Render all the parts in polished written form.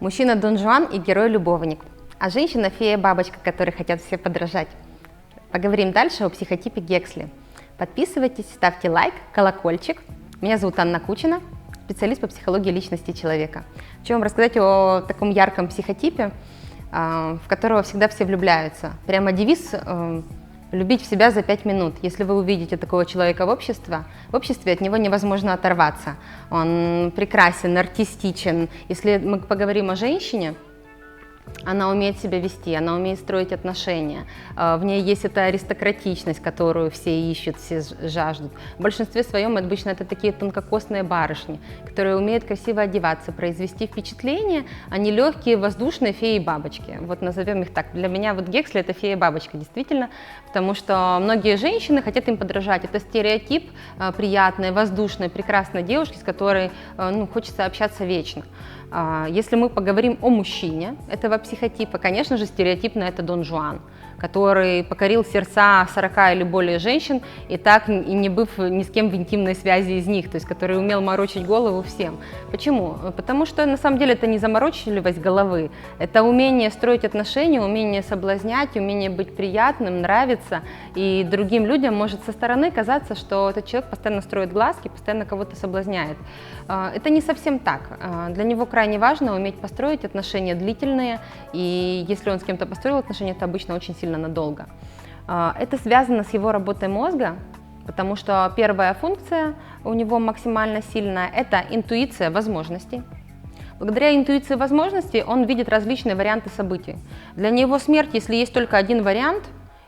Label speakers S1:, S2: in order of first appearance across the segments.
S1: Мужчина Дон Жуан и герой-любовник, а женщина фея-бабочка, которой хотят все подражать. Поговорим дальше о психотипе Гексли. Подписывайтесь, ставьте лайк, колокольчик. Меня зовут Анна Кучина, специалист по психологии личности человека. Хочу вам рассказать о таком ярком психотипе, в которого всегда все влюбляются. Прямо девиз «любить в себя за 5 минут». Если вы увидите такого человека в обществе от него невозможно оторваться. Он прекрасен, артистичен. Если мы поговорим о женщине, она умеет себя вести, она умеет строить отношения. В ней есть эта аристократичность, которую все ищут, все жаждут. В большинстве своем обычно это такие тонкокосные барышни, которые умеют красиво одеваться, произвести впечатление, а не легкие воздушные феи-бабочки. Вот назовем их так. Для меня вот Гексли — это фея-бабочка, действительно, потому что многие женщины хотят им подражать. Это стереотип приятной, воздушной, прекрасной девушки, с которой хочется общаться вечно. Если мы поговорим о мужчине этого психотипа, конечно же, стереотипно это Дон Жуан, который покорил сердца 40 или более женщин, и так и не быв ни с кем в интимной связи из них, то есть который умел морочить голову всем. Почему? Потому что на самом деле это не заморочливость головы, это умение строить отношения, умение соблазнять, умение быть приятным, нравиться, и другим людям может со стороны казаться, что этот человек постоянно строит глазки, постоянно кого-то соблазняет. Это не совсем так. Для него крайне важно уметь построить отношения длительные, и если он с кем-то построил отношения, это обычно очень сильно надолго. Это связано с его работой мозга, потому что первая функция у него максимально сильная – это интуиция возможностей. Благодаря интуиции возможностей он видит различные варианты событий. Для него смерть, если есть только один вариант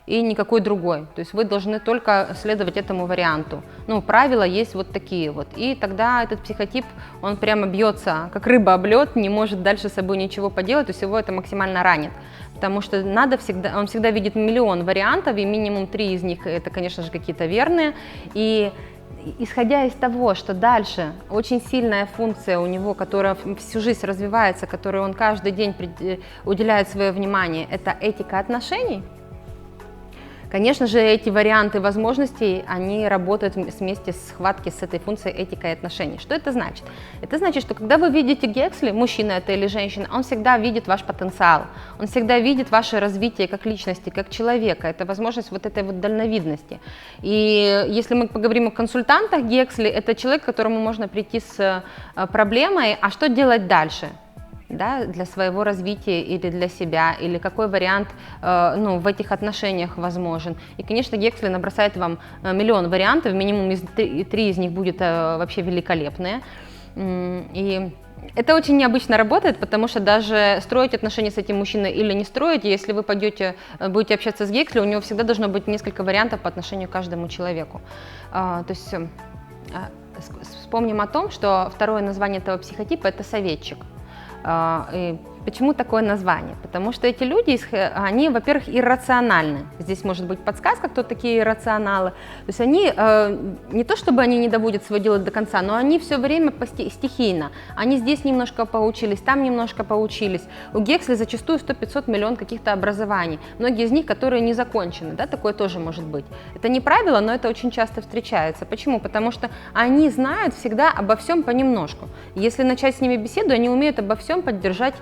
S1: и никакой другой. То есть вы должны только следовать этому варианту. Правила есть вот такие вот. И тогда этот психотип, он прямо бьется, как рыба об лед, не может дальше с собой ничего поделать, то есть его это максимально ранит. Потому что он всегда видит миллион вариантов, и минимум 3 из них это, конечно же, какие-то верные. И исходя из того, что дальше очень сильная функция у него, которая всю жизнь развивается, которой он каждый день уделяет свое внимание, это этика отношений. Конечно же, эти варианты возможностей, они работают вместе с схватки с этой функцией этика и отношений. Что это значит? Это значит, что когда вы видите Гексли, мужчина это или женщина, он всегда видит ваш потенциал, он всегда видит ваше развитие как личности, как человека, это возможность вот этой вот дальновидности. И если мы поговорим о консультантах, Гексли — это человек, к которому можно прийти с проблемой, а что делать дальше? Да, для своего развития или для себя, или какой вариант в этих отношениях возможен. И, конечно, Гексли набросает вам миллион вариантов, минимум 3 из них будет вообще великолепные. И это очень необычно работает, потому что даже строить отношения с этим мужчиной или не строить, если вы будете общаться с Гексли, у него всегда должно быть несколько вариантов по отношению к каждому человеку. То есть вспомним о том, что второе название этого психотипа – это советчик. И почему такое название? Потому что эти люди, они, во-первых, иррациональны. Здесь может быть подсказка, кто такие иррационалы. То есть они, не то чтобы они не доводят свое дело до конца, но они все время стихийно. Они здесь немножко поучились, там немножко поучились. У Гексли зачастую 100-500 миллион каких-то образований. Многие из них, которые не закончены, да, такое тоже может быть. Это не правило, но это очень часто встречается. Почему? Потому что они знают всегда обо всем понемножку. Если начать с ними беседу, они умеют обо всем поддержать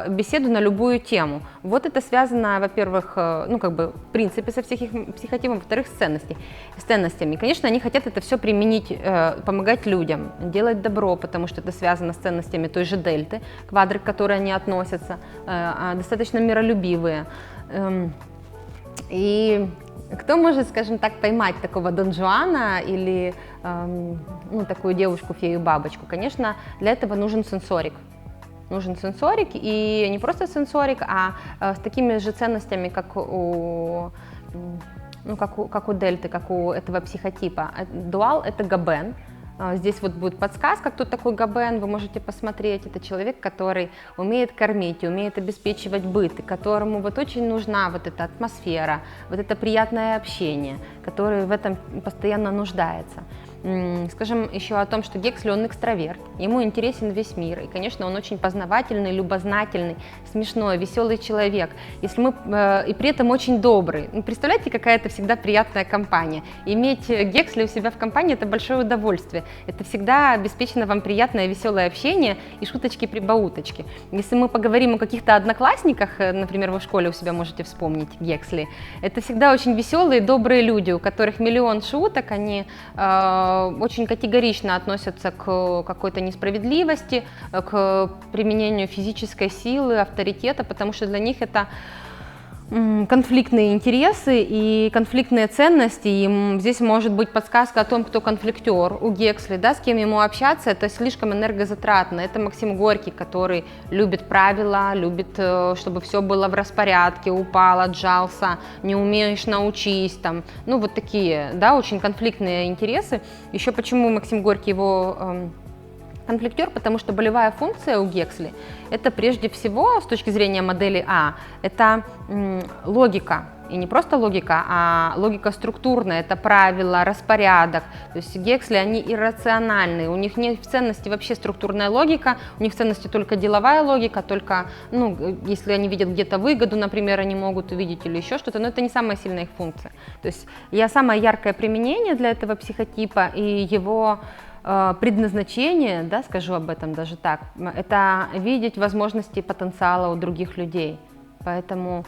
S1: беседу на любую тему. Вот это связано, во-первых, в принципе со психотипом, во-вторых, с ценностями. Конечно, они хотят это все применить, помогать людям, делать добро, потому что это связано с ценностями той же дельты, квадры, к которой они относятся, достаточно миролюбивые. И кто может, скажем так, поймать такого Дон Жуана или такую девушку-фею-бабочку? Конечно, для этого нужен сенсорик. Нужен сенсорик, и не просто сенсорик, а с такими же ценностями, как у дельты, как у этого психотипа. Дуал – это Габен. Здесь вот будет подсказка, кто такой Габен, вы можете посмотреть. Это человек, который умеет кормить, умеет обеспечивать быт, и которому вот очень нужна вот эта атмосфера, вот это приятное общение, который в этом постоянно нуждается. Скажем еще о том, что Гексли, он экстраверт, ему интересен весь мир, и, конечно, он очень познавательный, любознательный, смешной, веселый человек, и при этом очень добрый. Представляете, какая это всегда приятная компания. Иметь Гексли у себя в компании – это большое удовольствие. Это всегда обеспечено вам приятное, веселое общение и шуточки-прибауточки. Если мы поговорим о каких-то одноклассниках, например, вы в школе у себя можете вспомнить Гексли, это всегда очень веселые, добрые люди, у которых миллион шуток, они очень категорично относятся к какой-то несправедливости, к применению физической силы, авторитета, потому что для них это конфликтные интересы и конфликтные ценности. И здесь может быть подсказка о том, кто конфликтер у Гексли, да, с кем ему общаться, это слишком энергозатратно. Это Максим Горький, который любит правила, любит, чтобы все было в распорядке, упал, отжался, не умеешь — научись, там, ну вот такие, да, очень конфликтные интересы. Еще почему Максим Горький его конфликтер, потому что болевая функция у Гексли – это прежде всего, с точки зрения модели А, это логика. И не просто логика, а логика структурная, это правила, распорядок. То есть Гексли, они иррациональные, у них нет в ценности вообще структурная логика, у них в ценности только деловая логика, только, ну, если они видят где-то выгоду, например, они могут увидеть или еще что-то, но это не самая сильная их функция. То есть самое яркое применение для этого психотипа и его предназначение, да, скажу об этом даже так, это видеть возможности и потенциала у других людей. Поэтому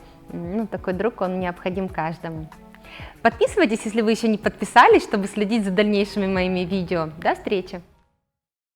S1: такой друг, он необходим каждому. Подписывайтесь, если вы еще не подписались, чтобы следить за дальнейшими моими видео. До встречи!